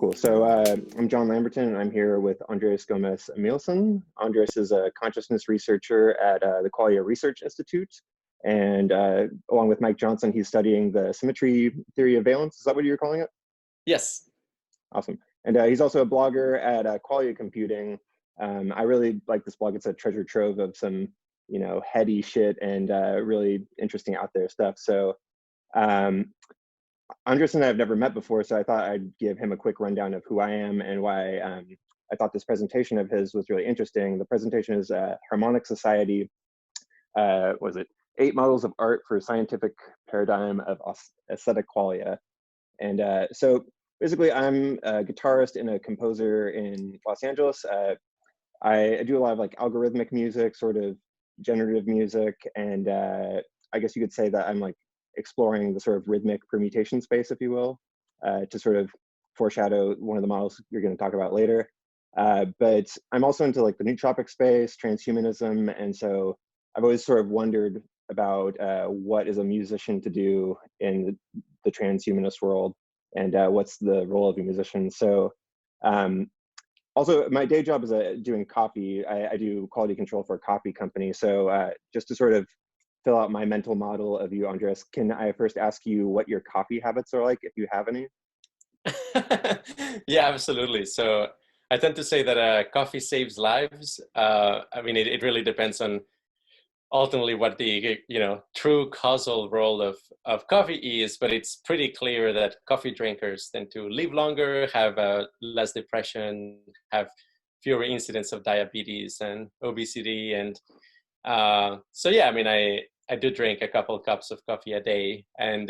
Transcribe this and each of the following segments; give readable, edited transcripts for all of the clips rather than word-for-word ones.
cool. So I'm John Lamberton, and I'm here with Andrés Gomez Emilsson. Andrés is a consciousness researcher at the Qualia Research Institute. And along with Mike Johnson, he's studying the symmetry theory of valence. Is that what you're calling it? Yes. Awesome. And he's also a blogger at Qualia Computing. I really like this blog. It's a treasure trove of some, heady shit and really interesting out there stuff. So Andrés and I have never met before, so I thought I'd give him a quick rundown of who I am and why I thought this presentation of his was really interesting. The presentation is Harmonic Society, was it 8 Models of Art for Scientific Paradigm of Aesthetic Qualia. And so basically I'm a guitarist and a composer in Los Angeles. I do a lot of like algorithmic music, sort of generative music, and I guess you could say that I'm like exploring the sort of rhythmic permutation space, if you will, to sort of foreshadow one of the models you're going to talk about later. But I'm also into like the nootropic space, transhumanism, and so I've always sort of wondered about what is a musician to do in the transhumanist world, and what's the role of a musician. So also my day job is doing copy. I do quality control for a copy company. So just to sort of fill out my mental model of you, Andrés, can I first ask you what your coffee habits are like, if you have any? Yeah, absolutely. So I tend to say that coffee saves lives. I mean, it really depends on ultimately what the true causal role of coffee is, but it's pretty clear that coffee drinkers tend to live longer, have less depression, have fewer incidents of diabetes and obesity, and so yeah, I mean, I do drink a couple cups of coffee a day, and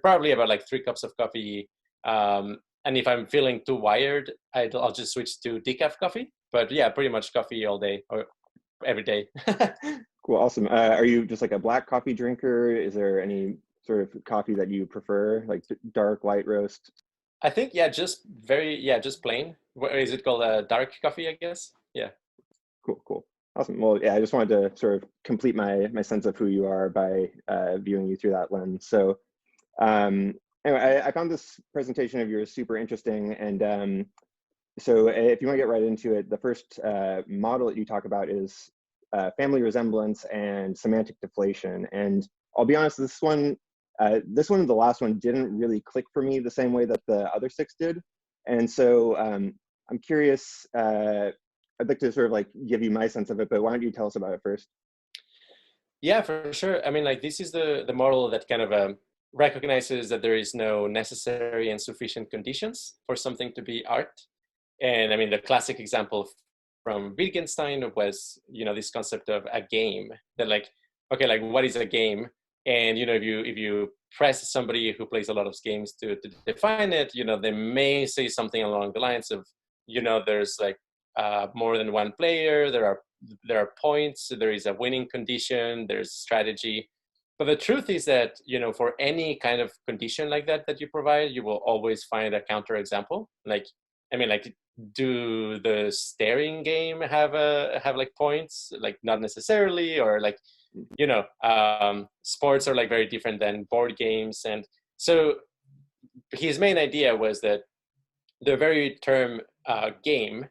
probably about like 3 cups of coffee. And if I'm feeling too wired, I'll just switch to decaf coffee. But yeah, pretty much coffee all day or every day. Cool, awesome. Are you just like a black coffee drinker? Is there any sort of coffee that you prefer, like dark, light roast? I think just plain. What is it called? Dark coffee, I guess. Yeah. Cool. Awesome. Well, yeah, I just wanted to sort of complete my sense of who you are by viewing you through that lens. So anyway, I found this presentation of yours super interesting. And so if you want to get right into it, the first model that you talk about is family resemblance and semantic deflation. And I'll be honest, this one and the last one didn't really click for me the same way that the other 6 did. And so I'm curious, I'd like to sort of like give you my sense of it, but why don't you tell us about it first? Yeah, for sure. I mean, like this is the model that kind of recognizes that there is no necessary and sufficient conditions for something to be art. And I mean, the classic example from Wittgenstein was, this concept of a game that like, okay, like what is a game? And, if you press somebody who plays a lot of games to define it, they may say something along the lines of, there's like, more than one player, there are points, there is a winning condition, there's strategy. But the truth is that, for any kind of condition like that you provide, you will always find a counterexample. Like, I mean, like, do the staring game have like points? Like, not necessarily, or like, sports are like very different than board games. And so his main idea was that the very term game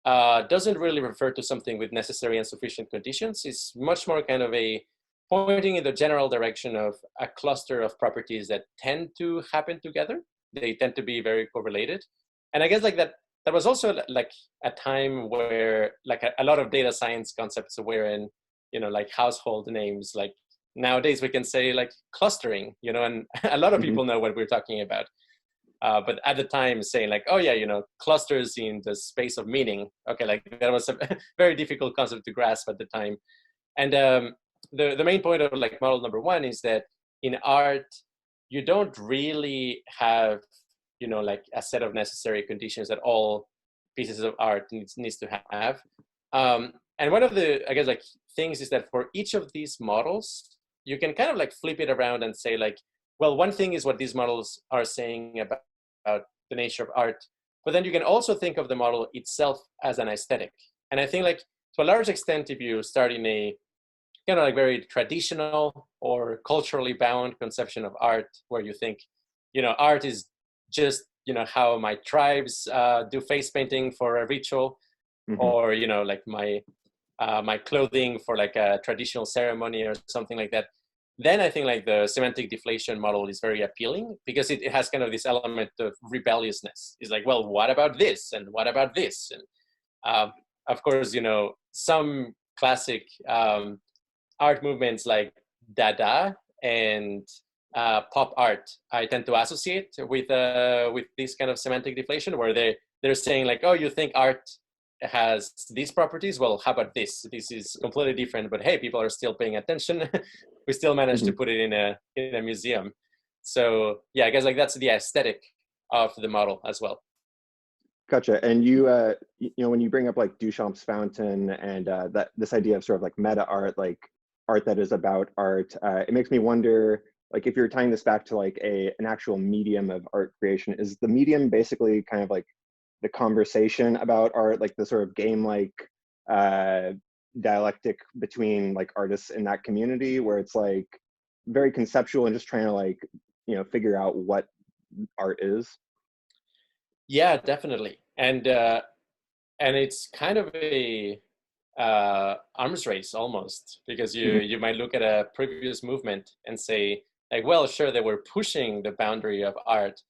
doesn't really refer to something with necessary and sufficient conditions. It's much more kind of a pointing in the general direction of a cluster of properties that tend to happen together. They tend to be very correlated. And I guess like that was also like a time where like a lot of data science concepts were in, like household names. Like nowadays we can say like clustering, and a lot of people know what we're talking about. But at the time saying like, oh yeah, clusters in the space of meaning. Okay, like that was a very difficult concept to grasp at the time. And the main point of like model number 1 is that in art, you don't really have, like a set of necessary conditions that all pieces of art needs to have. And one of the, I guess, like things is that for each of these models, you can kind of like flip it around and say like, well, one thing is what these models are saying about the nature of art, but then you can also think of the model itself as an aesthetic. And I think like to a large extent, if you start in a kind of like very traditional or culturally bound conception of art, where you think, art is just, how my tribes do face painting for a ritual, or like my clothing for like a traditional ceremony or something like that, then I think like the semantic deflation model is very appealing, because it has kind of this element of rebelliousness. It's like, well, what about this, and what about this? And of course, some classic art movements like Dada and pop art, I tend to associate with this kind of semantic deflation, where they're saying like, oh, you think art has these properties? Well, how about this? This is completely different, but hey, people are still paying attention. We still managed to put it in a museum. So yeah, I guess like that's the aesthetic of the model as well. Gotcha. And you when you bring up like Duchamp's fountain and this idea of sort of like meta art, like art that is about art, it makes me wonder, like, if you're tying this back to like an actual medium of art creation, is the medium basically kind of like the conversation about art, like the sort of game-like dialectic between like artists in that community, where it's like very conceptual and just trying to like figure out what art is? Yeah, definitely. And it's kind of a arms race almost, because you might look at a previous movement and say like, well, sure, they were pushing the boundary of art,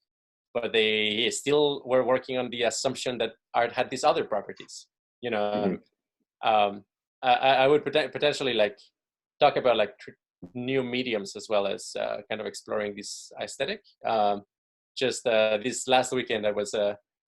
but they still were working on the assumption that art had these other properties. I would potentially like talk about like new mediums, as well as kind of exploring this aesthetic. Just this last weekend, I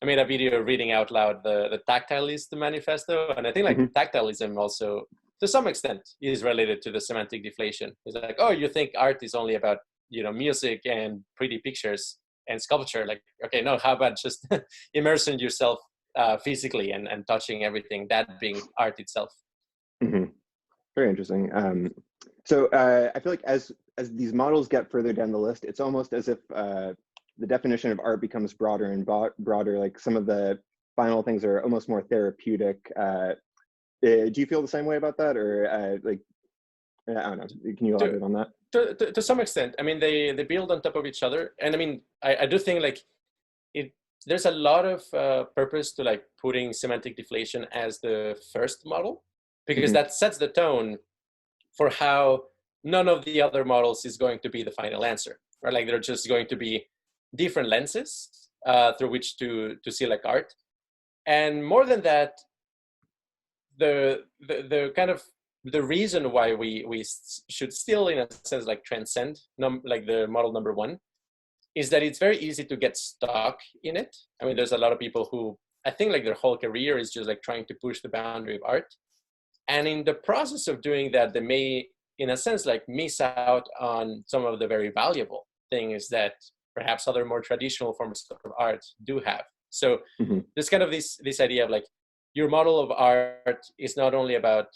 made a video reading out loud the Tactilist manifesto, and I think like tactilism also, to some extent, is related to the semantic deflation. It's like, oh, you think art is only about music and pretty pictures and sculpture? Like, okay, no, how about just immersing yourself physically and touching everything, that being art itself. Very interesting. So I feel like as these models get further down the list, it's almost as if the definition of art becomes broader and broader. Like some of the final things are almost more therapeutic. Do you feel the same way about that, or like, I don't know? Can you elaborate on that? To some extent, I mean, they build on top of each other, and I mean, I do think like there's a lot of purpose to like putting semantic deflation as the first model, because that sets the tone for how none of the other models is going to be the final answer, right? Like they're just going to be different lenses through which to see like art. And more than that, the kind of the reason why we should still, in a sense, like transcend like the model number one, is that it's very easy to get stuck in it. I mean, there's a lot of people who, I think like their whole career is just like trying to push the boundary of art. And in the process of doing that, they may, in a sense, like miss out on some of the very valuable things that perhaps other more traditional forms of art do have. So there's kind of this idea of like, your model of art is not only about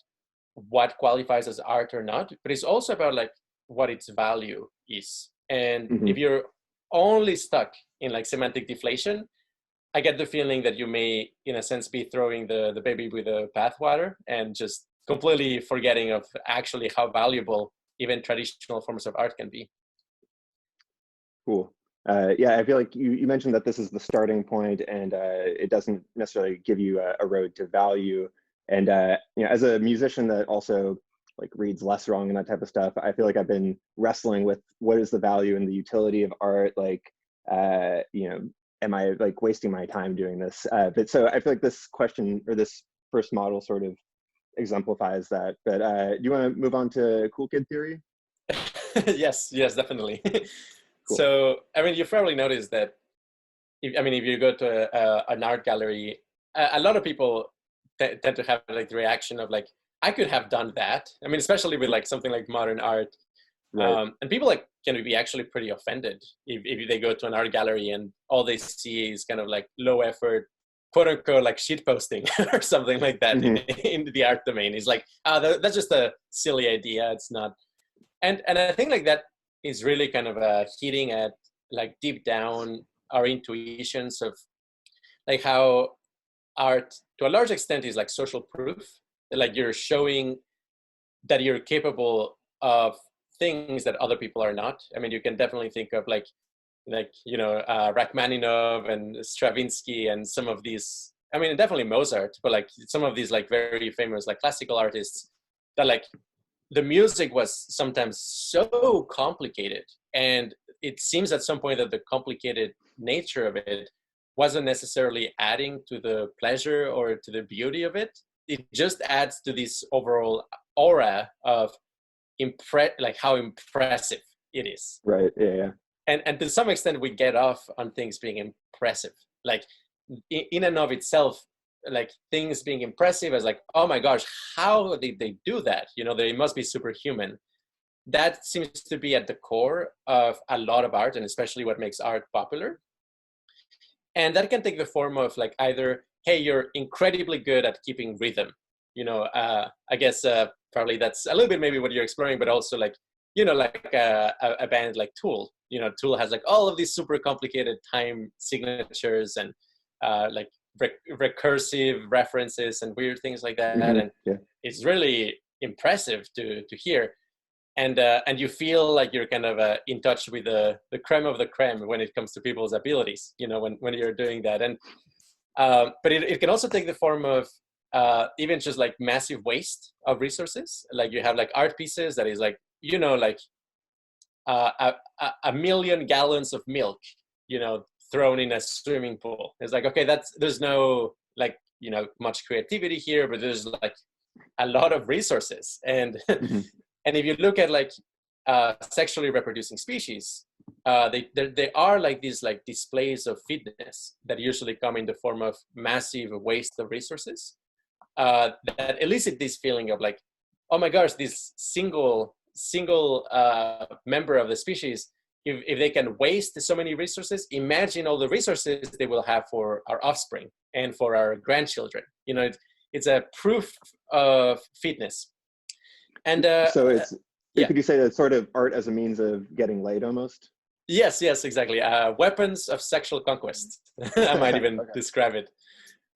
what qualifies as art or not, but it's also about like what its value is. And if you're only stuck in like semantic deflation, I get the feeling that you may, in a sense, be throwing the baby with the bathwater and just completely forgetting of actually how valuable even traditional forms of art can be. Cool. Yeah, I feel like you mentioned that this is the starting point, and it doesn't necessarily give you a road to value. And as a musician that also like reads less wrong and that type of stuff, I feel like I've been wrestling with what is the value and the utility of art. Like, am I like wasting my time doing this? But so I feel like this question, or this first model, sort of exemplifies that. But do you want to move on to cool kid theory? Yes, definitely. Cool. So, I mean, you've probably noticed that, if you go to an art gallery, a lot of people tend to have like the reaction of like, I could have done that. I mean, especially with like something like modern art. Right. And people like can be actually pretty offended if they go to an art gallery and all they see is kind of like low effort, quote unquote, like shit posting or something like that in the art domain. It's like, that's just a silly idea. It's not. And I think like that is really kind of hitting at like deep down our intuitions of like how art to a large extent is like social proof. Like you're showing that you're capable of things that other people are not. I mean, you can definitely think of like like, Rachmaninoff and Stravinsky and some of these, I mean, definitely Mozart, but like some of these like very famous like classical artists that like the music was sometimes so complicated, and it seems at some point that the complicated nature of it wasn't necessarily adding to the pleasure or to the beauty of it. It just adds to this overall aura of like how impressive it is. Right. Yeah. Yeah. And to some extent we get off on things being impressive, like in and of itself, like things being impressive as like, oh my gosh, how did they do that, they must be superhuman. That seems to be at the core of a lot of art, and especially what makes art popular. And that can take the form of like either, hey, you're incredibly good at keeping rhythm, I guess probably that's a little bit maybe what you're exploring, but also like, like a band like Tool. Tool has like all of these super complicated time signatures and like recursive references and weird things like that. Mm-hmm. And yeah. It's really impressive to hear. And you feel like you're kind of in touch with the creme of the creme when it comes to people's abilities, when you're doing that. And but it can also take the form of even just like massive waste of resources. Like you have like art pieces that is like, like a million gallons of milk, thrown in a swimming pool. It's like, okay, there's no like, much creativity here, but there's like a lot of resources. And Mm-hmm. and if you look at like sexually reproducing species, they are like these like displays of fitness that usually come in the form of massive waste of resources that elicit this feeling of like, oh my gosh, this single member of the species, if they can waste so many resources, imagine all the resources they will have for our offspring and for our grandchildren. It's a proof of fitness. And so it's yeah. Could you say that sort of art as a means of getting laid almost? Yes, exactly. Weapons of sexual conquest. I might even okay. describe it.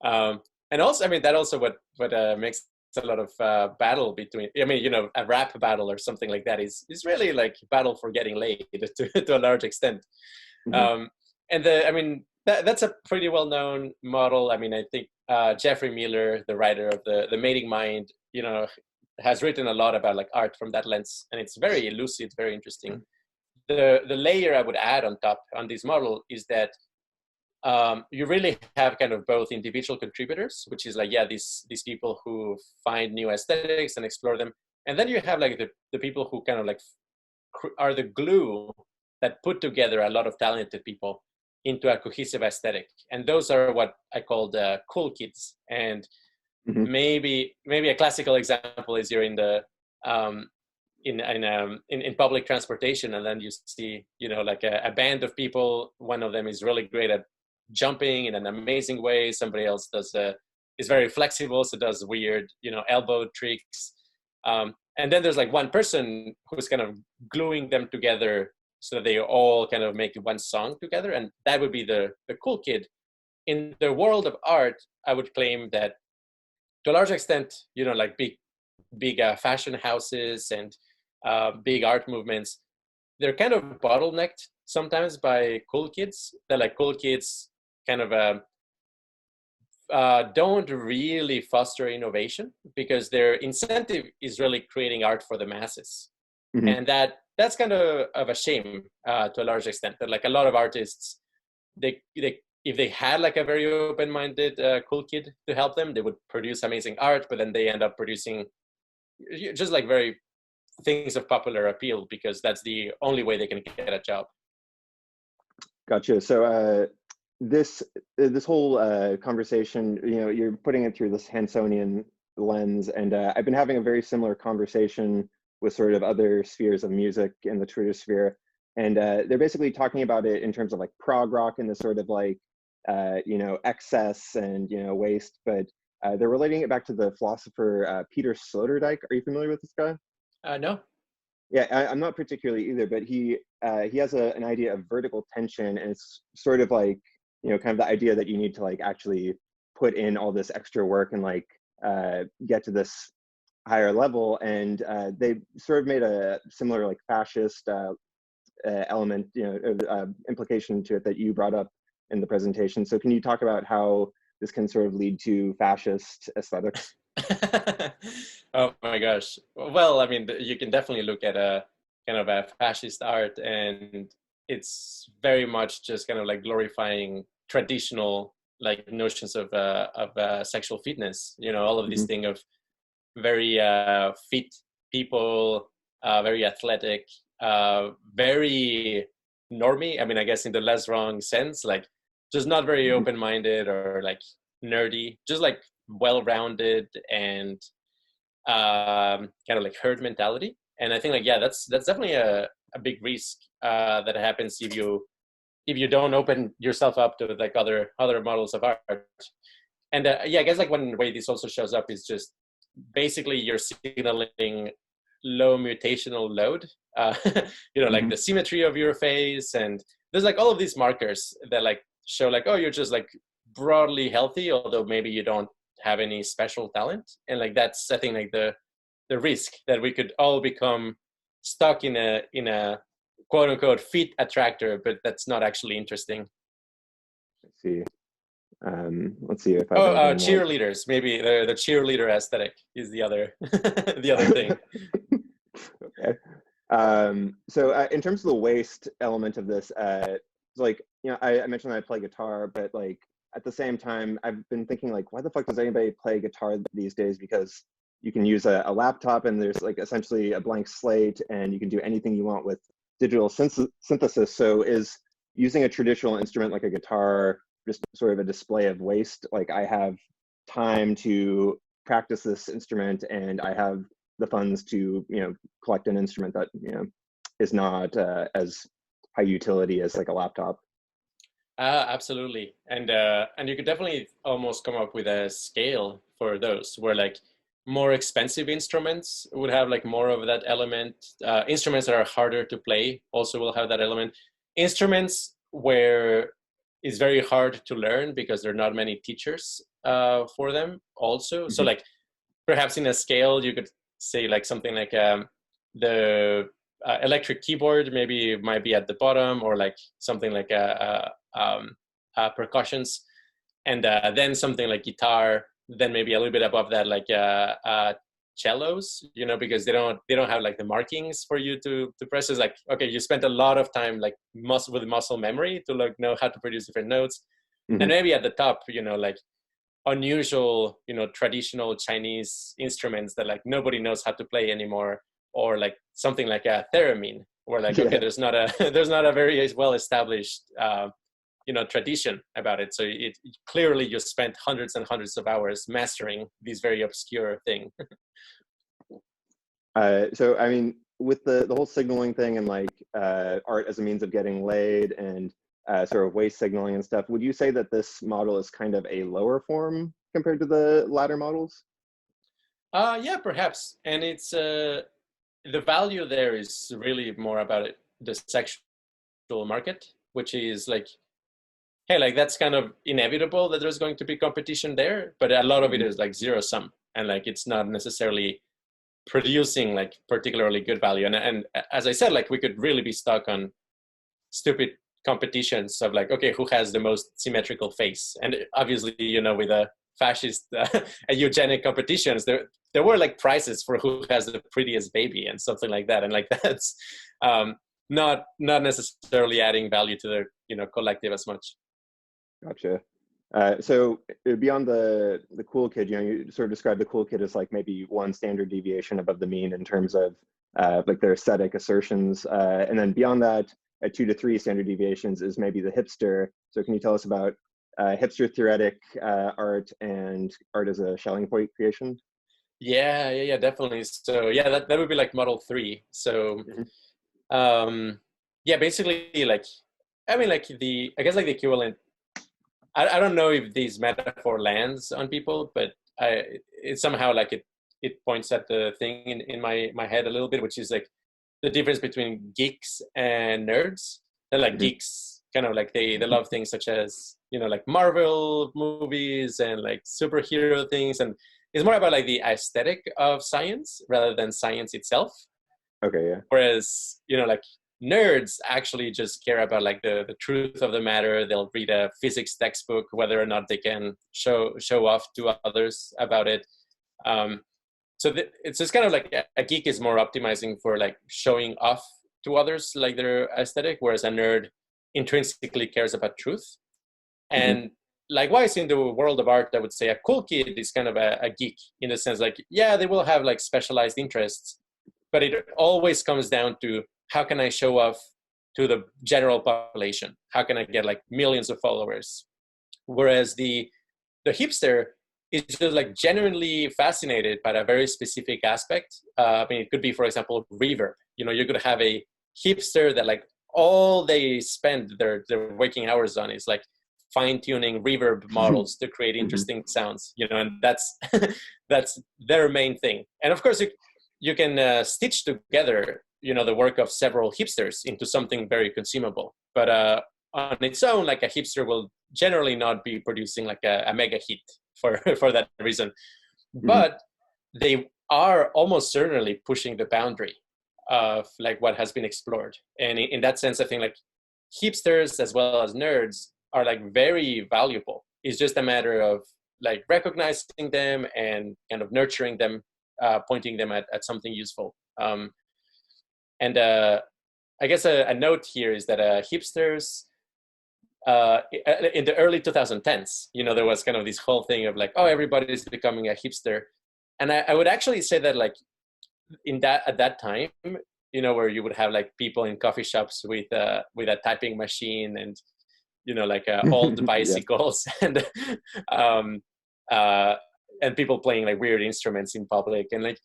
And also, I mean, that also what makes a lot of battle between, I mean, a rap battle or something like that is really like battle for getting laid to a large extent. Mm-hmm. And that's a pretty well-known model. I mean, I think Jeffrey Miller, the writer of the Mating Mind, has written a lot about like art from that lens, and it's very lucid, very interesting. The layer I would add on top on this model is that you really have kind of both individual contributors, which is like, yeah, these people who find new aesthetics and explore them, and then you have like the people who kind of like are the glue that put together a lot of talented people into a cohesive aesthetic. And those are what I call the cool kids. And Mm-hmm. maybe a classical example is you're in the in public transportation, and then you see like a band of people. One of them is really great at jumping in an amazing way. Somebody else is very flexible, so does weird elbow tricks. And then there's like one person who's kind of gluing them together so that they all kind of make one song together, and that would be the cool kid. In the world of art, I would claim that to a large extent, like big fashion houses and big art movements, they're kind of bottlenecked sometimes by cool kids. That like cool kids kind of don't really foster innovation because their incentive is really creating art for the masses. Mm-hmm. And that's kind of a shame to a large extent. That like a lot of artists, they if they had like a very open-minded cool kid to help them, they would produce amazing art, but then they end up producing just like very things of popular appeal because that's the only way they can get a job. Gotcha. So this whole conversation, you're putting it through this Hansonian lens, and I've been having a very similar conversation with sort of other spheres of music in the Twitter sphere, and they're basically talking about it in terms of like prog rock and the sort of like excess and waste, but they're relating it back to the philosopher Peter Sloterdijk. Are you familiar with this guy? No. Yeah, I'm not particularly either, but he has an idea of vertical tension, and it's sort of like kind of the idea that you need to like actually put in all this extra work and like get to this higher level. And they sort of made a similar like fascist element, implication to it that you brought up in the presentation. So can you talk about how this can sort of lead to fascist aesthetics? Oh my gosh. Well, I mean, you can definitely look at a kind of a fascist art, and it's very much just kind of like glorifying traditional like notions of sexual fitness. All of this thing of very fit people, very athletic, very normie. I mean, I guess in the less wrong sense, like just not very open-minded or like nerdy, just like well-rounded and kind of like herd mentality. And I think like, yeah, that's definitely a big risk that happens if you don't open yourself up to like other models of art. And yeah, I guess like one way this also shows up is just basically you're signaling low mutational load, like the symmetry of your face, and there's like all of these markers that like show like, oh, you're just like broadly healthy, although maybe you don't have any special talent. And like that's, I think, like the risk that we could all become stuck in a quote unquote fit attractor, but that's not actually interesting. Let's see. Let's see if I have cheerleaders. Maybe the cheerleader aesthetic is the other the other thing. Okay. So in terms of the waste element of this, like, I mentioned I play guitar, but like at the same time, I've been thinking like, why the fuck does anybody play guitar these days? Because you can use a laptop and there's like essentially a blank slate and you can do anything you want with digital synthesis. So is using a traditional instrument like a guitar just sort of a display of waste? Like, I have time to practice this instrument and I have the funds to collect an instrument that is not as high utility as like a laptop. Absolutely, and you could definitely almost come up with a scale for those where like more expensive instruments would have like more of that element. Instruments that are harder to play also will have that element. Instruments where it's very hard to learn because there are not many teachers for them also. So like perhaps in a scale you could say like something like the electric keyboard maybe might be at the bottom, or like something like percussions, and then something like guitar, then maybe a little bit above that like cellos, because they don't have like the markings for you to press. It's like, okay, you spent a lot of time like with muscle memory to like know how to produce different notes. And maybe at the top, like unusual, traditional Chinese instruments that like nobody knows how to play anymore, or like something like a theremin, where like, okay, there's not a very well established tradition about it. So it clearly you spent hundreds and hundreds of hours mastering this very obscure thing. So I mean, with the whole signaling thing and like art as a means of getting laid and sort of waste signaling and stuff, would you say that this model is kind of a lower form compared to the latter models? Yeah, perhaps. And it's the value there is really more about the sexual market, which is like, hey, like that's kind of inevitable that there's going to be competition there, but a lot of it is like zero sum, and like it's not necessarily producing like particularly good value. And as I said, like we could really be stuck on stupid competitions of like, okay, who has the most symmetrical face? And obviously, with a fascist eugenic competitions, there were like prizes for who has the prettiest baby and something like that. And like that's not necessarily adding value to the collective as much. Gotcha. So beyond the cool kid, you sort of described the cool kid as like maybe one standard deviation above the mean in terms of like their aesthetic assertions. And then beyond that, at 2 to 3 standard deviations is maybe the hipster. So can you tell us about hipster theoretic art and art as a Schelling point creation? Yeah, definitely. So yeah, that would be like model 3. So yeah, basically like, I mean, like I guess like the equivalent, I don't know if this metaphor lands on people, but it's somehow like it points at the thing in my head a little bit, which is like the difference between geeks and nerds. And like geeks kind of like they love things such as, like Marvel movies and like superhero things. And it's more about like the aesthetic of science rather than science itself. Okay, yeah. Whereas, like nerds actually just care about like the truth of the matter. They'll read a physics textbook, whether or not they can show off to others about it. It's just kind of like a geek is more optimizing for like showing off to others like their aesthetic, whereas a nerd intrinsically cares about truth. And likewise, in the world of art, I would say a cool kid is kind of a geek in the sense like, yeah, they will have like specialized interests, but it always comes down to how can I show off to the general population? How can I get like millions of followers? Whereas the hipster is just like genuinely fascinated by a very specific aspect. I mean, it could be, for example, reverb. You know, you could have a hipster that like all they spend their waking hours on is like fine-tuning reverb models to create interesting sounds, you know, and that's that's their main thing. And of course you can stitch together, you know, the work of several hipsters into something very consumable, but on its own, like a hipster will generally not be producing like a mega hit for that reason. But they are almost certainly pushing the boundary of like what has been explored. And in that sense, I think like hipsters as well as nerds are like very valuable. It's just a matter of like recognizing them and kind of nurturing them, pointing them at something useful. And I guess a note here is that hipsters in the early 2010s, you know, there was kind of this whole thing of like, oh, everybody is becoming a hipster. And I would actually say that like at that time, you know, where you would have like people in coffee shops with a typing machine and, you know, like old bicycles and people playing like weird instruments in public, and like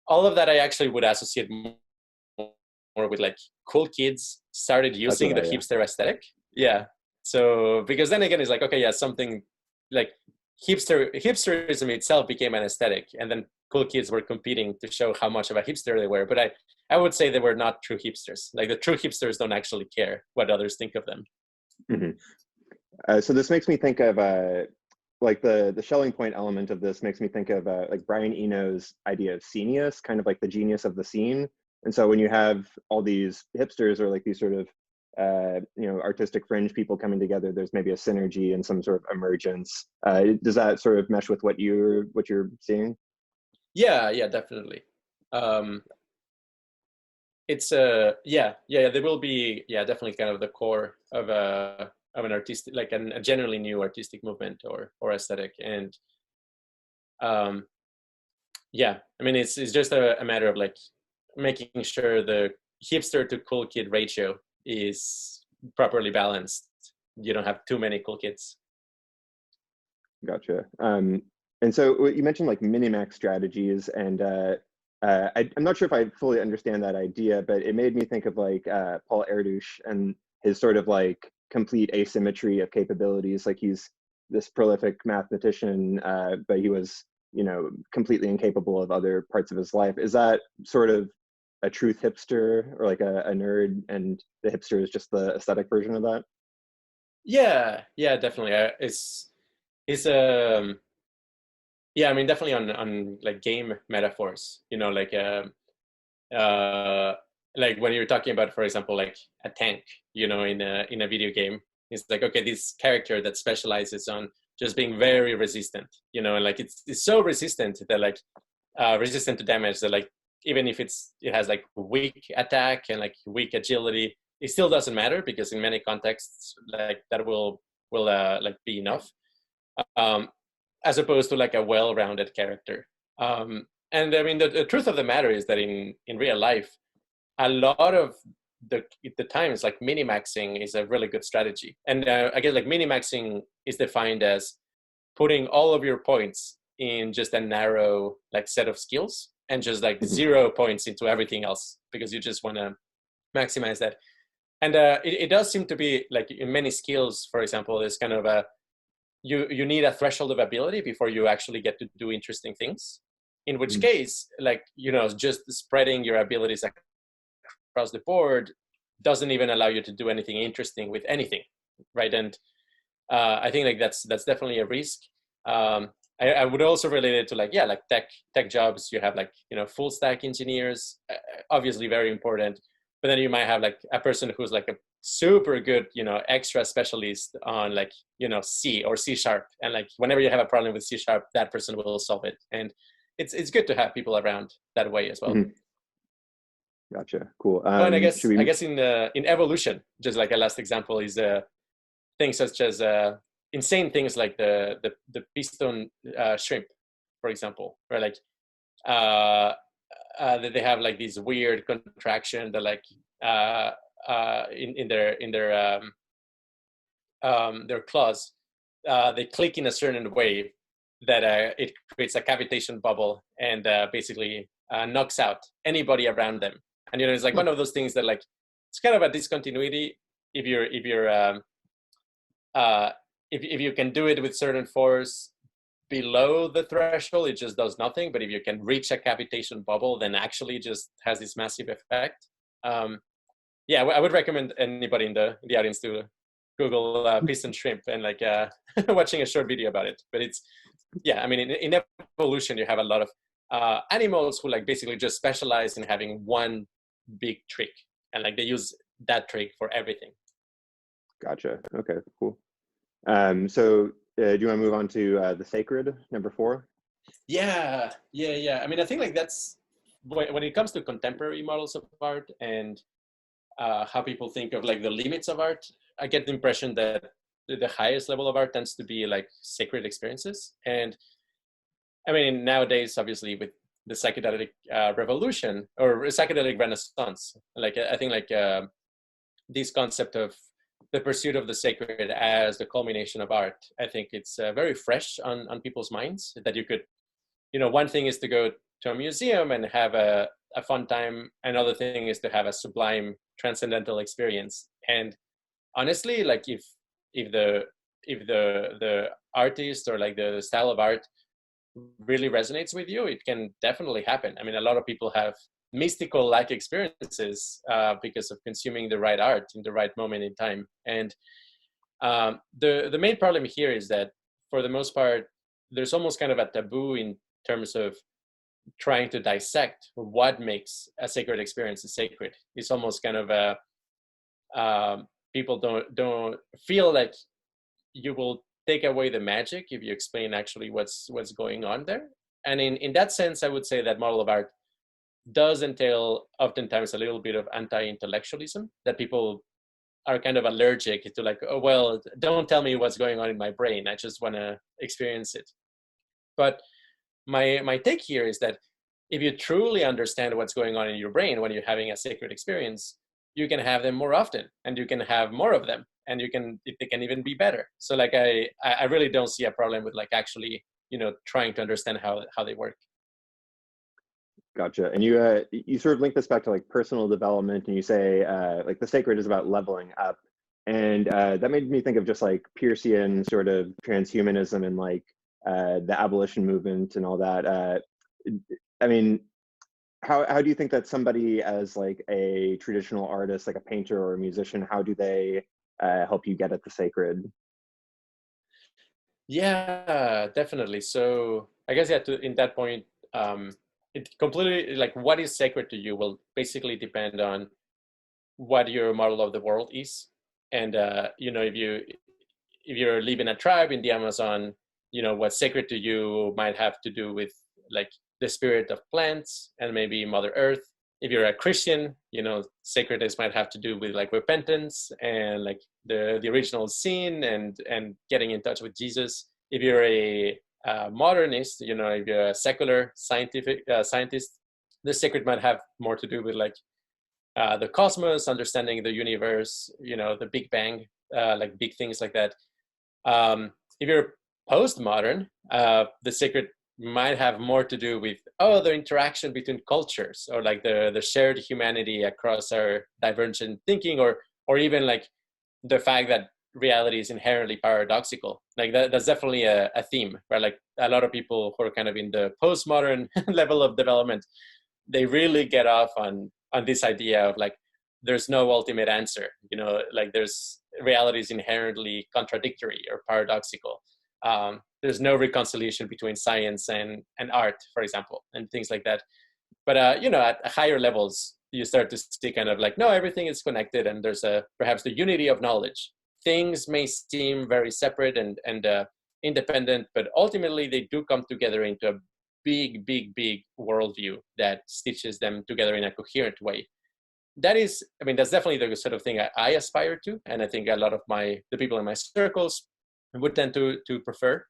all of that I actually would associate more with like cool kids started using the hipster aesthetic. Yeah. So because then again, it's like, okay, yeah, something like hipsterism itself became an aesthetic, and then cool kids were competing to show how much of a hipster they were. But I would say they were not true hipsters. Like the true hipsters don't actually care what others think of them. So this makes me think of like the Schelling point element of this makes me think of like Brian Eno's idea of scenius, kind of like the genius of the scene. And so when you have all these hipsters or like these sort of you know, artistic fringe people coming together, there's maybe a synergy and some sort of emergence. Does that sort of mesh with what you're seeing? Yeah, definitely. It's there will be definitely kind of the core of an artistic, like a generally new artistic movement or aesthetic. And I mean, it's just a matter of like making sure the hipster to cool kid ratio is properly balanced. You don't have too many cool kids. Gotcha. And so you mentioned like Minimax strategies, and I'm not sure if I fully understand that idea, but it made me think of like Paul Erdős and his sort of like complete asymmetry of capabilities. Like he's this prolific mathematician, but he was, you know, completely incapable of other parts of his life. Is that sort of a truth hipster, or like a nerd, and the hipster is just the aesthetic version of that? Yeah, definitely. I mean, definitely on like game metaphors, you know, like when you're talking about, for example, like a tank, you know, in a video game, it's like, okay, this character that specializes on just being very resistant, you know, and like it's so resistant that like resistant to damage that like even if it has like weak attack and like weak agility, it still doesn't matter because in many contexts like that will like be enough, as opposed to like a well-rounded character. And I mean the truth of the matter is that in real life, a lot of the times like minimaxing is a really good strategy. And I guess like minimaxing is defined as putting all of your points in just a narrow like set of skills and just like 0 points into everything else because you just want to maximize that. And it does seem to be like in many skills, for example, there's kind of a you need a threshold of ability before you actually get to do interesting things, in which case, like, you know, just spreading your abilities across the board doesn't even allow you to do anything interesting with anything, right? And I think like that's definitely a risk. I would also relate it to like tech jobs. You have like, you know, full stack engineers, obviously very important, but then you might have like a person who's like a super good, extra specialist on like, C or C sharp. And like whenever you have a problem with C sharp, that person will solve it. And it's good to have people around that way as well. Mm-hmm. Gotcha. Cool. And I guess in evolution, just like a last example is things such as insane things like the piston shrimp, for example, where like they have like this weird contraction that like in their claws, they click in a certain way that it creates a cavitation bubble and basically knocks out anybody around them. And it's like one of those things that like it's kind of a discontinuity if you can do it with certain force below the threshold, it just does nothing. But if you can reach a cavitation bubble, then actually just has this massive effect. Yeah, I would recommend anybody in the audience to Google piston shrimp and like watching a short video about it. But it's, yeah, I mean, in evolution, you have a lot of animals who like basically just specialize in having one big trick, and like they use that trick for everything. Gotcha. Okay, cool. So do you want to move on to the sacred, number 4? Yeah. I mean, I think like that's when it comes to contemporary models of art and how people think of like the limits of art, I get the impression that the highest level of art tends to be like sacred experiences. And I mean, nowadays, obviously, with the psychedelic revolution or psychedelic renaissance, like I think like this concept of the pursuit of the sacred as the culmination of art, I think it's very fresh on people's minds. That you could, one thing is to go to a museum and have a fun time. Another thing is to have a sublime transcendental experience. And honestly, like if the artist or like the style of art really resonates with you, it can definitely happen. I mean, a lot of people have mystical like experiences because of consuming the right art in the right moment in time. And the main problem here is that for the most part, there's almost kind of a taboo in terms of trying to dissect what makes a sacred experience sacred. It's almost kind of a people don't feel like you will take away the magic if you explain actually what's going on there. And in that sense, I would say that model of art does entail oftentimes a little bit of anti-intellectualism, that people are kind of allergic to, like, oh, well, don't tell me what's going on in my brain. I just want to experience it. But my take here is that if you truly understand what's going on in your brain when you're having a sacred experience, you can have them more often and you can have more of them, and they can even be better. So like I really don't see a problem with like actually, trying to understand how they work. Gotcha. And you sort of link this back to like personal development, and you say like the sacred is about leveling up, and that made me think of just like Peircean sort of transhumanism and like the abolition movement and all that. I mean, how do you think that somebody as like a traditional artist, like a painter or a musician, how do they help you get at the sacred? Yeah, definitely. So I guess in that point, it completely, like, what is sacred to you will basically depend on what your model of the world is. And if you're living a tribe in the Amazon, what's sacred to you might have to do with like the spirit of plants and maybe Mother Earth. If you're a Christian, sacredness might have to do with like repentance and like the original sin and getting in touch with Jesus. If you're a modernist, if you're a secular scientist, the sacred might have more to do with like the cosmos, understanding the universe, the Big Bang, like big things like that. If you're postmodern, the sacred might have more to do with the interaction between cultures, or like the shared humanity across our divergent thinking, or even like the fact that reality is inherently paradoxical. Like that's definitely a theme, right? Like a lot of people who are kind of in the postmodern level of development, they really get off on this idea of like there's no ultimate answer, like there's reality is inherently contradictory or paradoxical. There's no reconciliation between science and art, for example, and things like that. But at higher levels, you start to see kind of like, no, everything is connected, and there's perhaps the unity of knowledge. Things may seem very separate and independent, but ultimately they do come together into a big, big, big worldview that stitches them together in a coherent way. That is, I mean, that's definitely the sort of thing I aspire to, and I think a lot of the people in my circles would tend to prefer.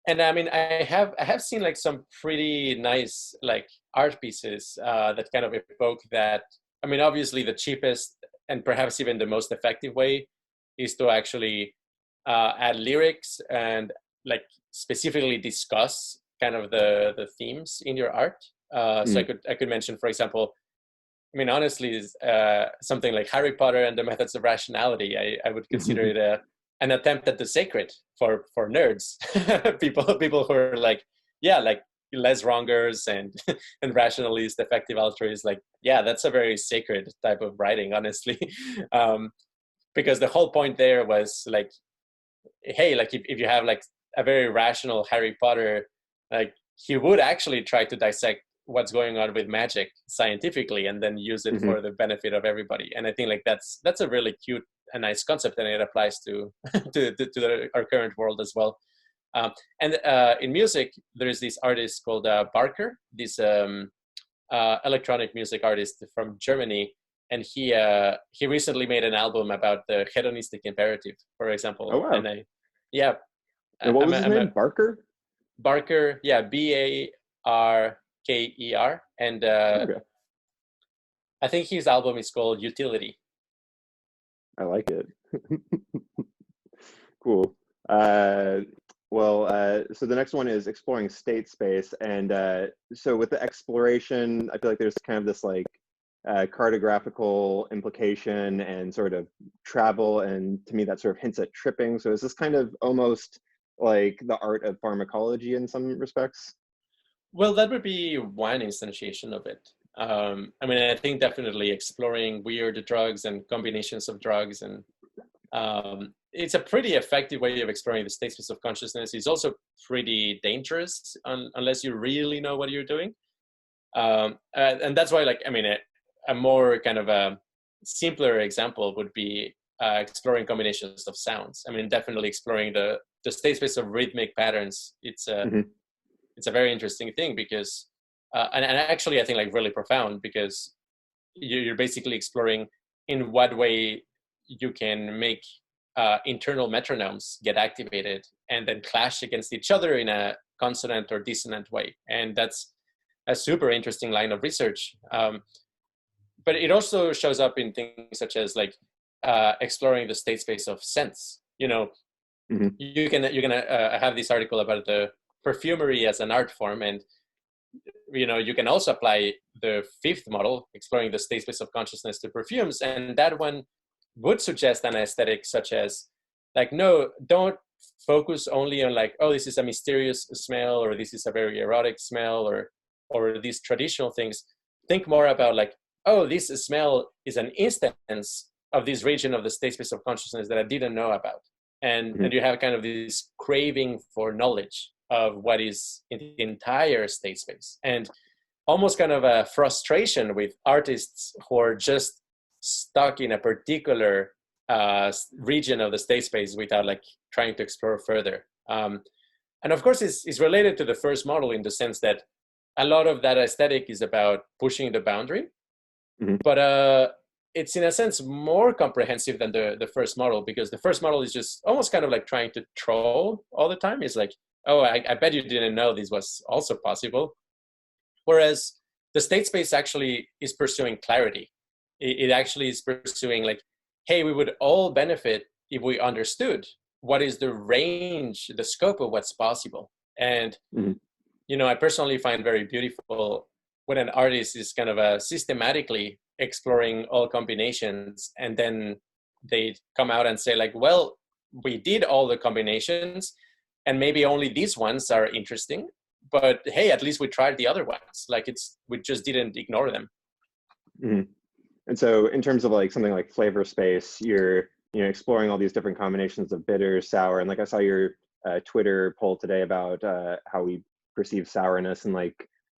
And I mean, I have seen like some pretty nice like art pieces that kind of evoke that. I mean, obviously the cheapest and perhaps even the most effective way is to actually add lyrics and like specifically discuss kind of the themes in your art. So I could mention, for example, I mean, honestly, something like Harry Potter and the Methods of Rationality. I would consider it an attempt at the sacred for nerds, people who are like, yeah, like Les Wrongers and and rationalist, effective altruist. Like, yeah, that's a very sacred type of writing, honestly, because the whole point there was like, hey, like if you have like a very rational Harry Potter, like he would actually try to dissect what's going on with magic scientifically and then use it for the benefit of everybody. And I think like that's a really cute and nice concept, and it applies to our current world as well. And in music, there is this artist called Barker, this electronic music artist from Germany, and he recently made an album about the hedonistic imperative, for example. Oh wow! And and what was his name? Barker. Barker, yeah, Barker, and Okay. I think his album is called Utility. I like it. Cool. So the next one is exploring state space, and so with the exploration, I feel like there's kind of this like cartographical implication and sort of travel, and to me that sort of hints at tripping. So is this kind of almost like the art of pharmacology in some respects? Well, that would be one instantiation of it. I mean, I think definitely exploring weird drugs and combinations of drugs, and it's a pretty effective way of exploring the state space of consciousness. It's also pretty dangerous unless you really know what you're doing. And that's why, like, I mean, a more kind of a simpler example would be exploring combinations of sounds. I mean, definitely exploring the state space of rhythmic patterns. It's a very interesting thing because, and actually I think like really profound, because you're basically exploring in what way you can make internal metronomes get activated and then clash against each other in a consonant or dissonant way. And that's a super interesting line of research. But it also shows up in things such as like exploring the state space of sense. You know, you're gonna have this article about the perfumery as an art form, and you know, you can also apply the fifth model, exploring the state space of consciousness, to perfumes, and that one would suggest an aesthetic such as like, no, don't focus only on like, oh, this is a mysterious smell, or this is a very erotic smell, or these traditional things. Think more about like, oh, this smell is an instance of this region of the state space of consciousness that I didn't know about. And you have kind of this craving for knowledge of what is in the entire state space, and almost kind of a frustration with artists who are just stuck in a particular region of the state space without like trying to explore further. And of course, it's related to the first model in the sense that a lot of that aesthetic is about pushing the boundary, but it's in a sense more comprehensive than the first model, because the first model is just almost kind of like trying to troll all the time. It's like, oh, I bet you didn't know this was also possible. Whereas the state space actually is pursuing clarity. It actually is pursuing like, hey, we would all benefit if we understood what is the range, the scope of what's possible. And, you know, I personally find very beautiful when an artist is kind of systematically exploring all combinations, and then they come out and say like, well, we did all the combinations and maybe only these ones are interesting, but hey, at least we tried the other ones. Like we just didn't ignore them. And so in terms of like something like flavor space, you're, you know, exploring all these different combinations of bitter, sour, and like I saw your Twitter poll today about how we perceive sourness, and like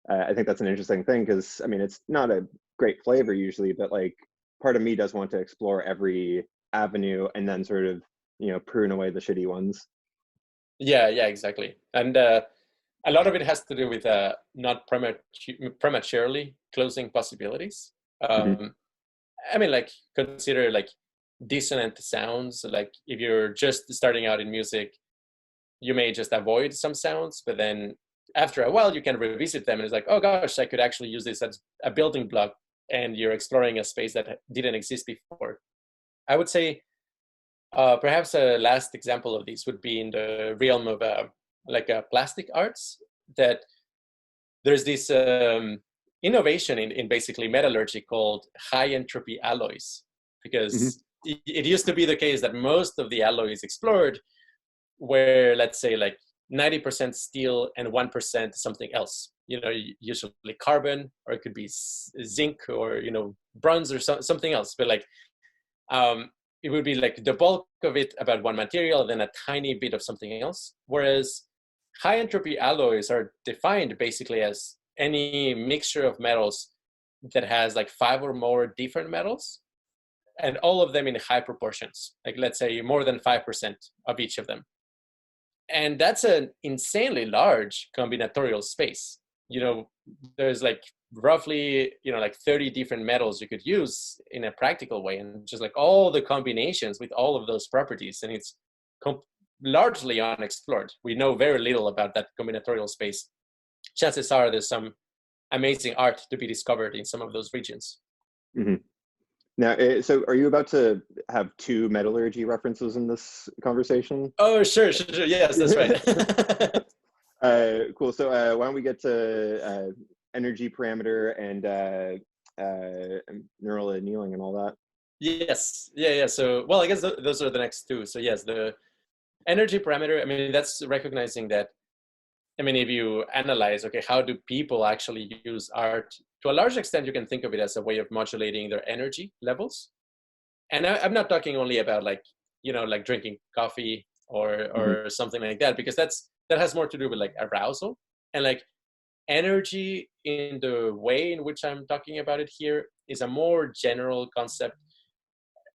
I think that's an interesting thing because, I mean, it's not a great flavor usually, but like part of me does want to explore every avenue and then sort of, you know, prune away the shitty ones. Yeah, yeah, exactly. And a lot of it has to do with not prematurely closing possibilities. Hmm. I mean, like, consider like dissonant sounds. Like if you're just starting out in music, you may just avoid some sounds, but then after a while you can revisit them and it's like, oh gosh, I could actually use this as a building block, and you're exploring a space that didn't exist before. I would say perhaps a last example of this would be in the realm of plastic arts, that there's this innovation in basically metallurgy called high entropy alloys, Hmm. because it used to be the case that most of the alloys explored where, let's say, like 90% steel and 1% something else, you know, usually carbon, or it could be zinc, or, you know, bronze, or something else. But like it would be like the bulk of it about one material, then a tiny bit of something else. Whereas high entropy alloys are defined basically as any mixture of metals that has like 5 or more different metals, and all of them in high proportions, like let's say more than 5% of each of them. And that's an insanely large combinatorial space. You know, there's like roughly, you know, like 30 different metals you could use in a practical way, and just like all the combinations with all of those properties. And it's largely unexplored. We know very little about that combinatorial space. Chances are there's some amazing art to be discovered in some of those regions. Hmm. Now, so are you about to have two metallurgy references in this conversation? Oh, sure, sure, sure. Yes, that's right. Cool. So why don't we get to energy parameter and neural annealing and all that? Yes, yeah, yeah. So, well, I guess those are the next two. So yes, the energy parameter, I mean, that's recognizing that, I mean, if you analyze, okay, how do people actually use art? To a large extent, you can think of it as a way of modulating their energy levels. And I'm not talking only about like, you know, like drinking coffee Hmm. or something like that, because that has more to do with like arousal. And like energy in the way in which I'm talking about it here is a more general concept.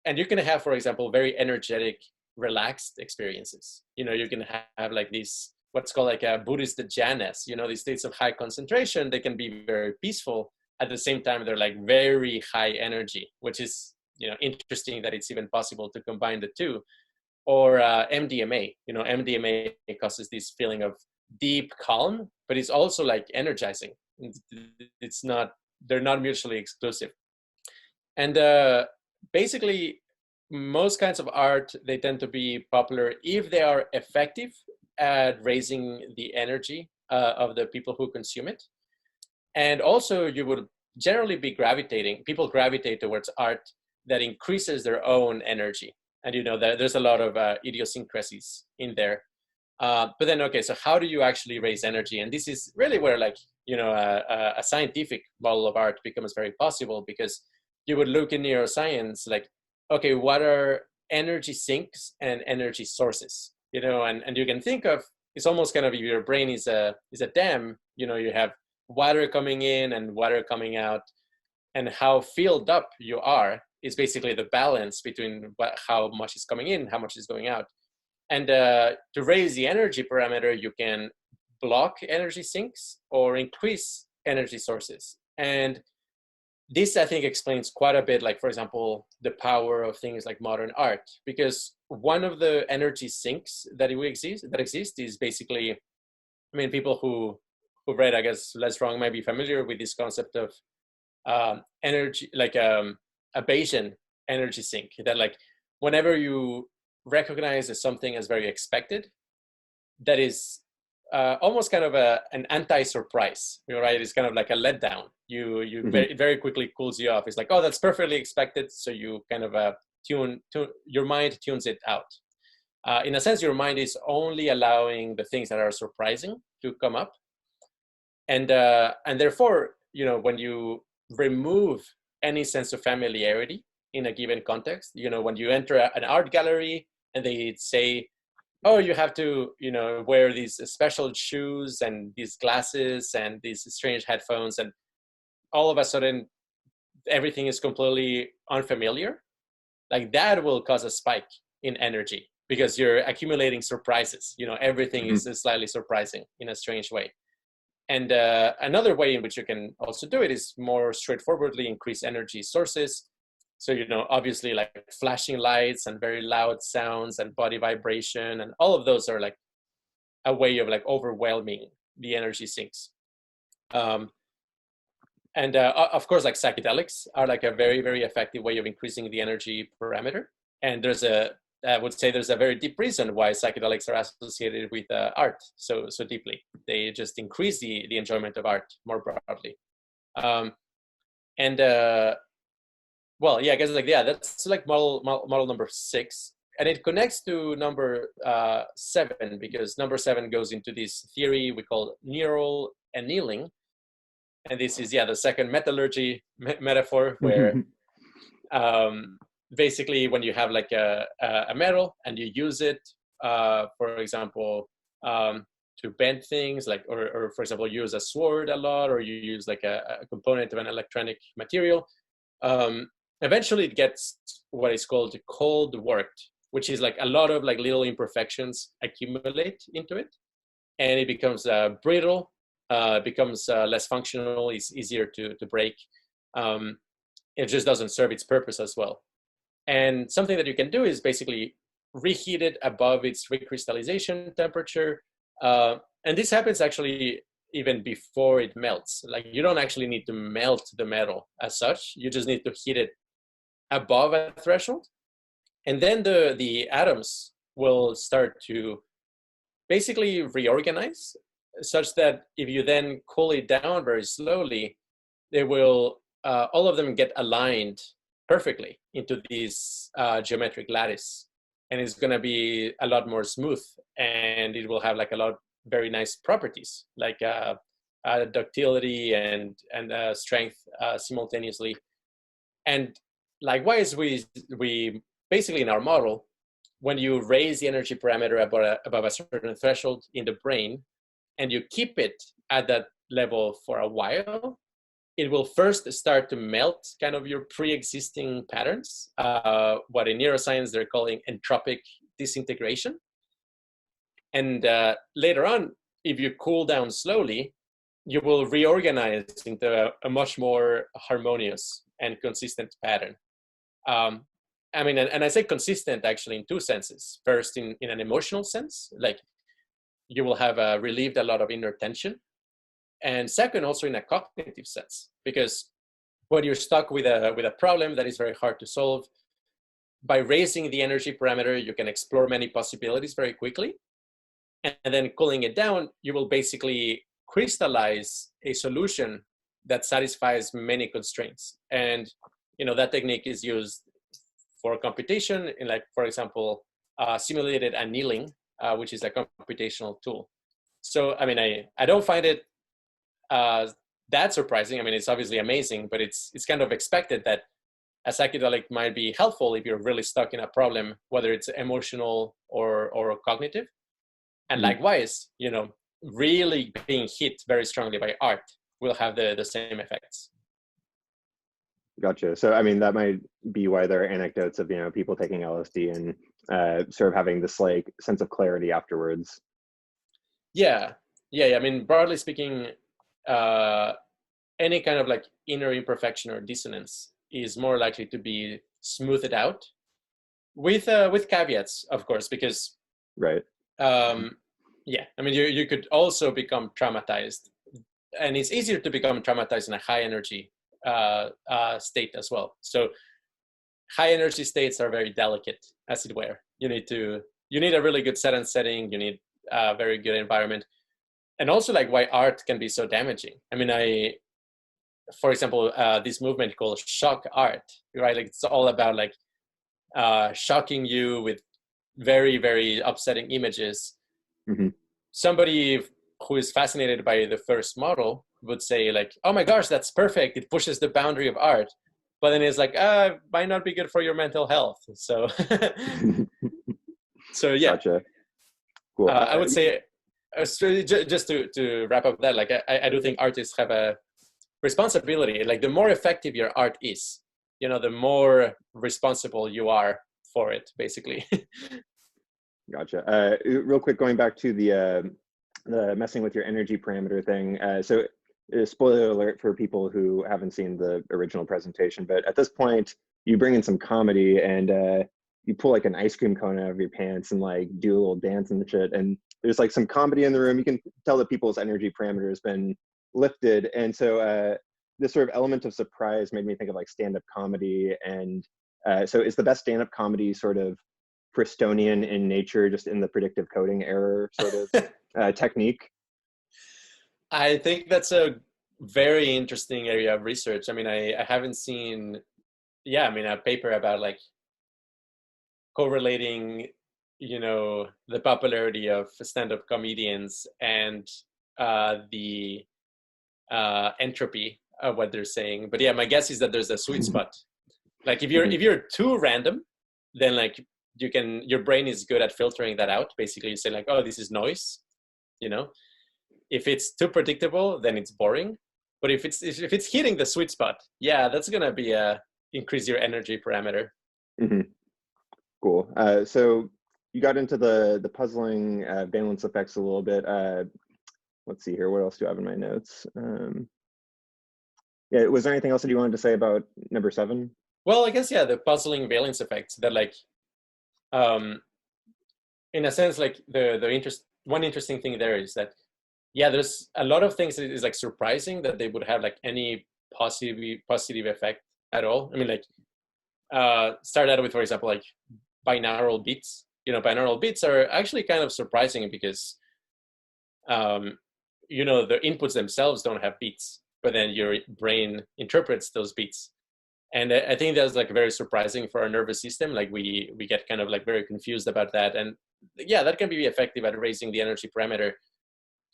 And you can have, for example, very energetic, relaxed experiences. You know, you can have like these, what's called like a Buddhist jhanas, you know, these states of high concentration. They can be very peaceful. At the same time, they're like very high energy, which is, you know, interesting that it's even possible to combine the two. Or MDMA, you know, MDMA causes this feeling of deep calm, but it's also like energizing. It's not, they're not mutually exclusive. And basically, most kinds of art, they tend to be popular if they are effective at raising the energy of the people who consume it. And also, you would generally be people gravitate towards art that increases their own energy. And you know, there's a lot of idiosyncrasies in there. But then, okay, so how do you actually raise energy? And this is really where, like, you know, a scientific model of art becomes very possible, because you would look in neuroscience, like, okay, what are energy sinks and energy sources? You know, and you can think of, it's almost kind of, if your brain is a dam, you know, you have water coming in and water coming out, and how filled up you are is basically the balance between how much is coming in, how much is going out. And to raise the energy parameter, you can block energy sinks or increase energy sources. And this, I think, explains quite a bit, like, for example, the power of things like modern art, because one of the energy sinks that exist is basically, I mean, people who read, I guess, Less Wrong might be familiar with this concept of energy, like a Bayesian energy sink, that like whenever you recognize something as very expected, that is almost kind of an anti-surprise, right? It's kind of like a letdown. Hmm. It very quickly cools you off. It's like, oh, that's perfectly expected. So you kind of your mind tunes it out. In a sense, your mind is only allowing the things that are surprising to come up. And therefore, you know, when you remove any sense of familiarity in a given context, you know, when you enter an art gallery and they say, oh, you have to, wear these special shoes and these glasses and these strange headphones, and all of a sudden everything is completely unfamiliar, like that will cause a spike in energy because you're accumulating surprises. Everything is slightly surprising in a strange way. And another way in which you can also do it is more straightforwardly increase energy sources. So, obviously like flashing lights and very loud sounds and body vibration, and all of those are like a way of like overwhelming the energy sinks. And of course, like psychedelics are like a very, very effective way of increasing the energy parameter. And I would say there's a very deep reason why psychedelics are associated with art so deeply. They just increase the enjoyment of art more broadly. Well, yeah, I guess that's like model number 6, and it connects to number 7, because number 7 goes into this theory we call neural annealing. And this is, the second metallurgy metaphor, where basically when you have like a metal and you use it, for example, to bend things, like, or for example, use a sword a lot, or you use like a component of an electronic material, eventually it gets what is called cold worked, which is like a lot of like little imperfections accumulate into it, and it becomes brittle. Becomes less functional, is easier to break. It just doesn't serve its purpose as well. And something that you can do is basically reheat it above its recrystallization temperature. And this happens actually even before it melts. Like, you don't actually need to melt the metal as such. You just need to heat it above a threshold. And then the atoms will start to basically reorganize, such that if you then cool it down very slowly, they will all of them get aligned perfectly into this geometric lattice, and it's going to be a lot more smooth, and it will have like a lot very nice properties, like ductility and strength simultaneously. And likewise, we basically in our model, when you raise the energy parameter above a certain threshold in the brain, and you keep it at that level for a while, it will first start to melt kind of your pre-existing patterns, what in neuroscience they're calling entropic disintegration. And later on, if you cool down slowly, you will reorganize into a much more harmonious and consistent pattern. I mean, and I say consistent actually in two senses. First, in an emotional sense, like you will have relieved a lot of inner tension. And second, also in a cognitive sense, because when you're stuck with a problem that is very hard to solve, by raising the energy parameter, you can explore many possibilities very quickly. And then cooling it down, you will basically crystallize a solution that satisfies many constraints. And that technique is used for computation in, like, for example, simulated annealing, which is a computational tool. So, I mean, I don't find it that surprising. I mean, it's obviously amazing, but it's kind of expected that a psychedelic might be helpful if you're really stuck in a problem, whether it's emotional or cognitive. And likewise, really being hit very strongly by art will have the same effects. Gotcha. So, I mean, that might be why there are anecdotes of, people taking LSD and sort of having this like sense of clarity afterwards. Yeah. I mean, broadly speaking, any kind of like inner imperfection or dissonance is more likely to be smoothed out with caveats, of course, because right. Yeah, I mean, you could also become traumatized, and it's easier to become traumatized in a high energy state as well. So high energy states are very delicate, as it were. You need a really good set and setting. You need a very good environment. And also, like, why art can be so damaging. I mean, for example, this movement called shock art, right? Like, it's all about like shocking you with very, very upsetting images. Mm-hmm. Somebody who is fascinated by the first model would say like, oh my gosh, that's perfect. It pushes the boundary of art. But then it's like, might not be good for your mental health. So, so yeah. Gotcha. Cool. I would say, so just to wrap up that, like I do think artists have a responsibility. Like the more effective your art is, the more responsible you are for it, basically. Gotcha. Real quick, going back to the messing with your energy parameter thing. So spoiler alert for people who haven't seen the original presentation, but at this point, you bring in some comedy and you pull like an ice cream cone out of your pants and like do a little dance and shit. And there's like some comedy in the room. You can tell that people's energy parameter has been lifted. And so this sort of element of surprise made me think of like stand-up comedy. And so is the best stand-up comedy sort of Pristonian in nature, just in the predictive coding error sort of technique? I think that's a very interesting area of research. I mean, I haven't seen, a paper about like correlating, the popularity of stand-up comedians and the entropy of what they're saying. But yeah, my guess is that there's a sweet spot. Like if you're too random, then like your brain is good at filtering that out. Basically, you say like, oh, this is noise. If it's too predictable, then it's boring. But if it's hitting the sweet spot, yeah, that's gonna be increase your energy parameter. Mm-hmm. Cool. So you got into the puzzling valence effects a little bit. Let's see here. What else do I have in my notes? Yeah, was there anything else that you wanted to say about number 7? Well, I guess, yeah, the puzzling valence effects that like, in a sense, like one interesting thing there is that, yeah, there's a lot of things that is like surprising that they would have like any positive effect at all. I mean, like, start out with, for example, like binaural beats. Binaural beats are actually kind of surprising because, the inputs themselves don't have beats, but then your brain interprets those beats. And I think that's like very surprising for our nervous system. Like we get kind of like very confused about that. And yeah, that can be effective at raising the energy parameter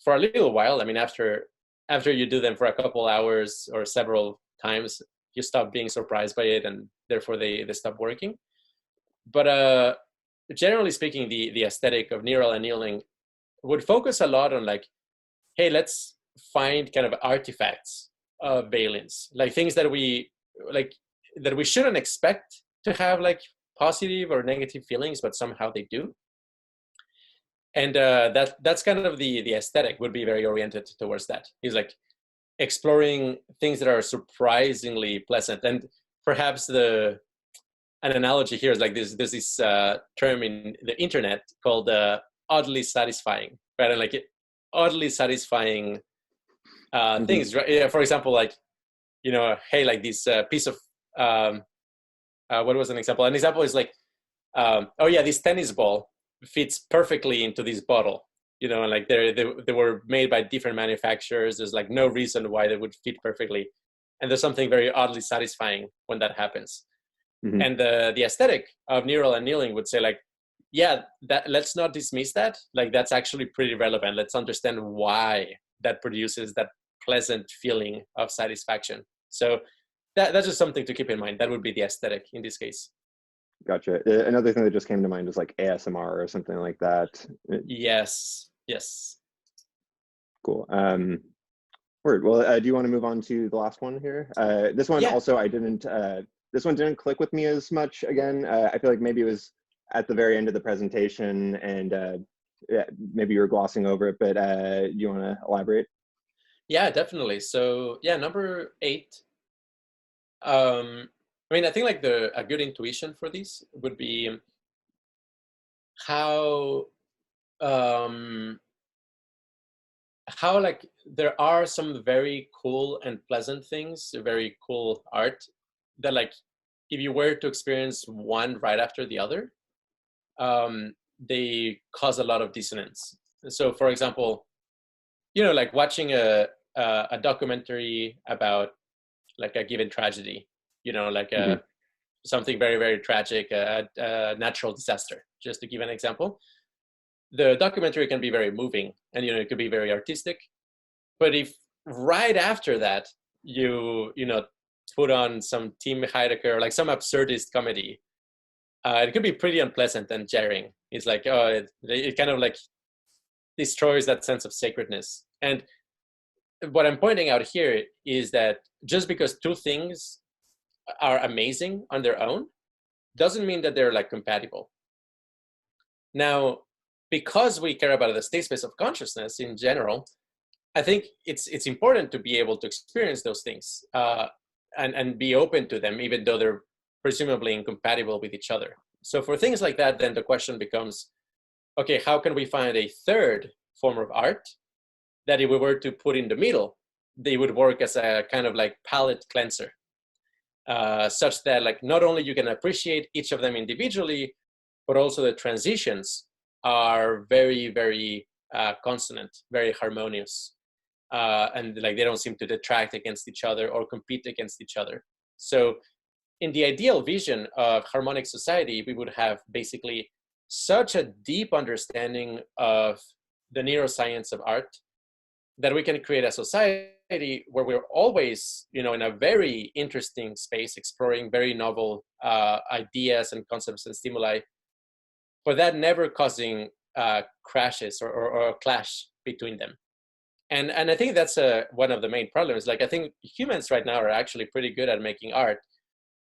for a little while. I mean, after you do them for a couple hours or several times, you stop being surprised by it, and therefore they stop working. But generally speaking, the aesthetic of neural annealing would focus a lot on like, hey, let's find kind of artifacts of valence, like things that we shouldn't expect to have like positive or negative feelings, but somehow they do. And that's kind of the aesthetic would be very oriented towards that. He's like exploring things that are surprisingly pleasant. And perhaps an analogy here is like there's this term in the internet called oddly satisfying, right? And like oddly satisfying things, right? Yeah, for example, like, hey, like this piece of, what was an example? An example is like, oh yeah, this tennis ball fits perfectly into this bottle, and like they were made by different manufacturers. There's like no reason why they would fit perfectly. And there's something very oddly satisfying when that happens. Mm-hmm. And the aesthetic of neural annealing would say like, yeah, let's not dismiss that. Like that's actually pretty relevant. Let's understand why that produces that pleasant feeling of satisfaction. So that's just something to keep in mind. That would be the aesthetic in this case. Gotcha. Another thing that just came to mind is like ASMR or something like that. Yes. Cool. Word. Well, do you want to move on to the last one here? This one also this one didn't click with me as much. Again, I feel like maybe it was at the very end of the presentation and maybe you were glossing over it, but do you want to elaborate? Yeah, definitely. So yeah, number 8. I mean, I think like a good intuition for this would be how like there are some very cool and pleasant things, very cool art that like if you were to experience one right after the other, they cause a lot of dissonance. So for example, like watching a documentary about like a given tragedy, like something very, very tragic, a natural disaster, just to give an example. The documentary can be very moving and, it could be very artistic. But if right after that, you put on some Tim Heidecker, like some absurdist comedy, it could be pretty unpleasant and jarring. It's like, oh, it kind of like destroys that sense of sacredness. And what I'm pointing out here is that just because two things are amazing on their own doesn't mean that they're like compatible. Now, because we care about the state space of consciousness in general, I think it's important to be able to experience those things and be open to them, even though they're presumably incompatible with each other. So for things like that, then the question becomes, okay, how can we find a third form of art that if we were to put in the middle, they would work as a kind of like palette cleanser, such that like not only you can appreciate each of them individually, but also the transitions are very, very consonant, very harmonious. And like they don't seem to detract against each other or compete against each other. So in the ideal vision of harmonic society, we would have basically such a deep understanding of the neuroscience of art that we can create a society where we're always, in a very interesting space, exploring very novel ideas and concepts and stimuli, but that never causing crashes or a clash between them. And I think that's one of the main problems. Like I think humans right now are actually pretty good at making art.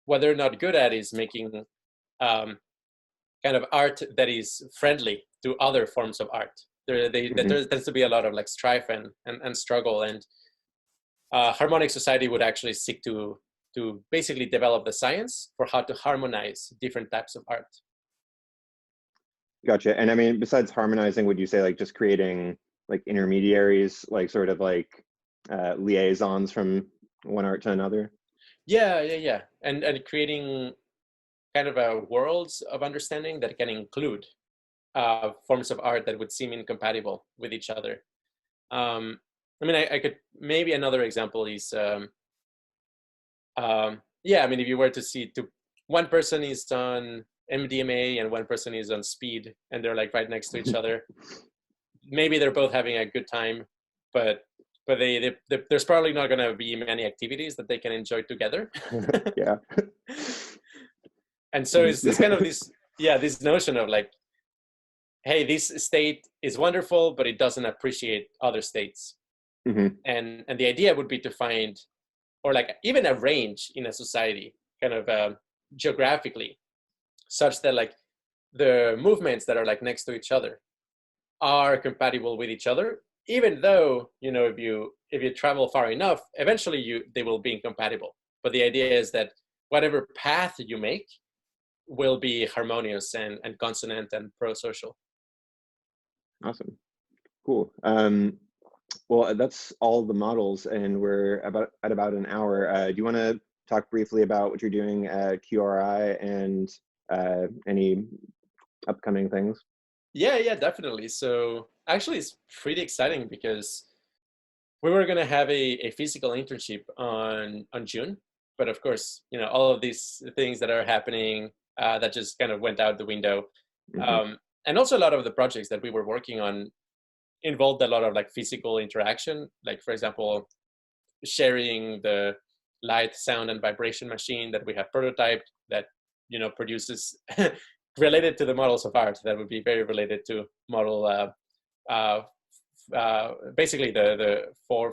What they're not good at is making kind of art that is friendly to other forms of art. There tends to be a lot of like strife and struggle, and harmonic society would actually seek to basically develop the science for how to harmonize different types of art. Gotcha. And I mean, besides harmonizing, would you say like just creating like intermediaries, like sort of like liaisons from one art to another? Yeah. And creating kind of a worlds of understanding that can include forms of art that would seem incompatible with each other. I mean, I could, maybe another example is, I mean, if you were to see one person is on MDMA and one person is on speed and they're like right next to each other, maybe they're both having a good time, but there's probably not going to be many activities that they can enjoy together. Yeah. And so it's kind of this notion of like, hey, this state is wonderful, but it doesn't appreciate other states. Mm-hmm. And the idea would be to find, or like even arrange in a society kind of geographically, such that like the movements that are like next to each other are compatible with each other, even though, if you travel far enough, eventually they will be incompatible. But the idea is that whatever path you make will be harmonious and consonant and pro-social. Awesome. Cool. Well, that's all the models, and we're at about an hour. Do you want to talk briefly about what you're doing at QRI and any upcoming things? Yeah, definitely. So actually, it's pretty exciting because we were going to have a physical internship on June, but of course, all of these things that are happening that just kind of went out the window. Mm-hmm. And also a lot of the projects that we were working on involved a lot of like physical interaction, like for example, sharing the light, sound, and vibration machine that we have prototyped that produces related to the models of art that would be very related to model basically the 4,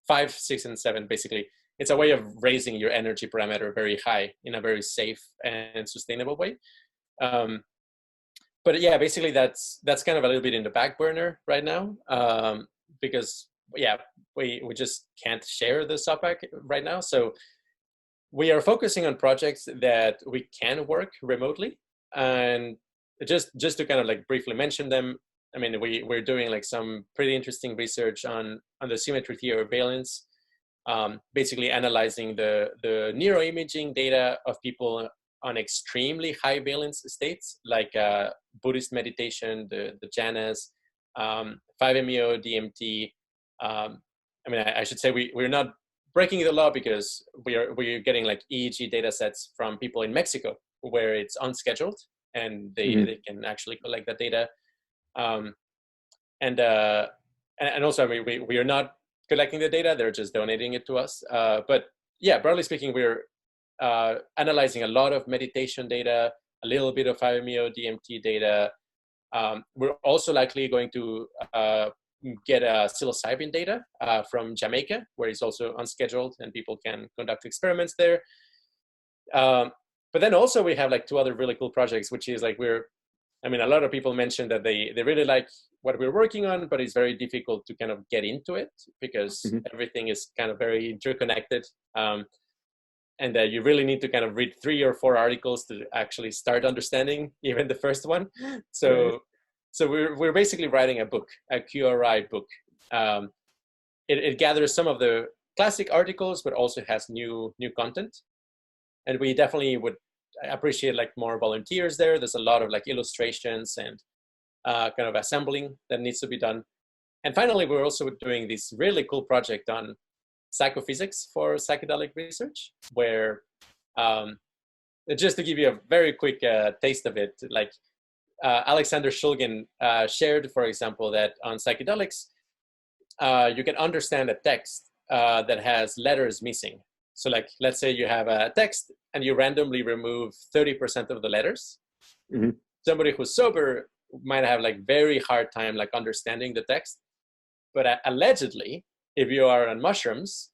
5, 6, and 7. Basically, it's a way of raising your energy parameter very high in a very safe and sustainable way. But yeah, basically that's kind of a little bit in the back burner right now, because we just can't share the SOPAC right now. So we are focusing on projects that we can work remotely. And just to kind of like briefly mention them, I mean, we're doing like some pretty interesting research on the symmetry theory of valence, basically analyzing the neuroimaging data of people on extremely high valence states, like Buddhist meditation, the jhanas, 5-MeO, DMT. I mean, I should say we're not breaking the law because we're getting like EEG data sets from people in Mexico where it's unscheduled and they can actually collect that data. And also, I mean, we are not collecting the data; they're just donating it to us. But yeah, broadly speaking, we're analyzing a lot of meditation data, a little bit of 5-MeO DMT data, We're also likely going to get psilocybin data from Jamaica, where it's also unscheduled and people can conduct experiments there. But then also we have like 2 other really cool projects, which is like a lot of people mentioned that they really like what we're working on, but it's very difficult to kind of get into it because everything is kind of very interconnected. And that you really need to kind of read 3 or 4 articles to actually start understanding even the first one. So we're basically writing a book, a QRI book. It gathers some of the classic articles, but also has new content. And we definitely would appreciate like more volunteers there. There's a lot of like illustrations and kind of assembling that needs to be done. And finally, we're also doing this really cool project on psychophysics for psychedelic research, where just to give you a very quick taste of it, like Alexander Shulgin shared, for example, that on psychedelics, you can understand a text that has letters missing. So like, let's say you have a text and you randomly remove 30% of the letters. Somebody who's sober might have like very hard time like understanding the text. But allegedly, if you are on mushrooms,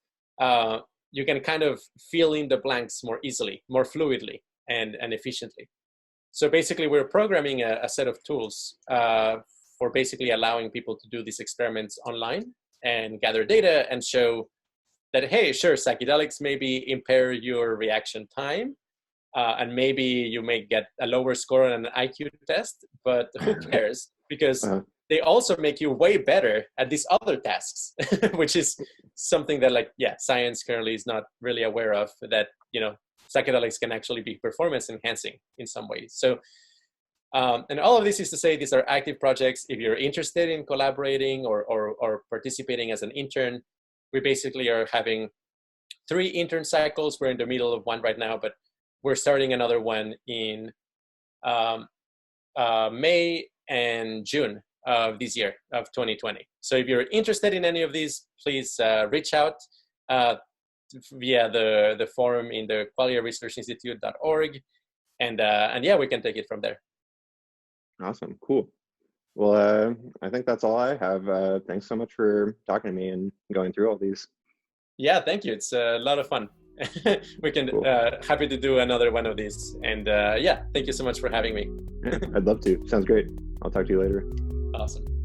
you can kind of fill in the blanks more easily, more fluidly and efficiently. So basically, we're programming a set of tools for basically allowing people to do these experiments online and gather data and show that, hey, sure, psychedelics maybe impair your reaction time, and maybe you may get a lower score on an IQ test, but who cares? Because they also make you way better at these other tasks, which is something that like, science currently is not really aware of, that, psychedelics can actually be performance enhancing in some ways. So, and all of this is to say, these are active projects. If you're interested in collaborating or participating as an intern, we basically are having 3 intern cycles. We're in the middle of one right now, but we're starting another one in May and June of this year, of 2020. So if you're interested in any of these, please reach out via the forum in the qualiaresearchinstitute.org. And we can take it from there. Awesome, cool. Well, I think that's all I have. Thanks so much for talking to me and going through all these. Yeah, thank you. It's a lot of fun. We can, cool. Happy to do another one of these. And thank you so much for having me. Yeah, I'd love to. Sounds great. I'll talk to you later. Awesome.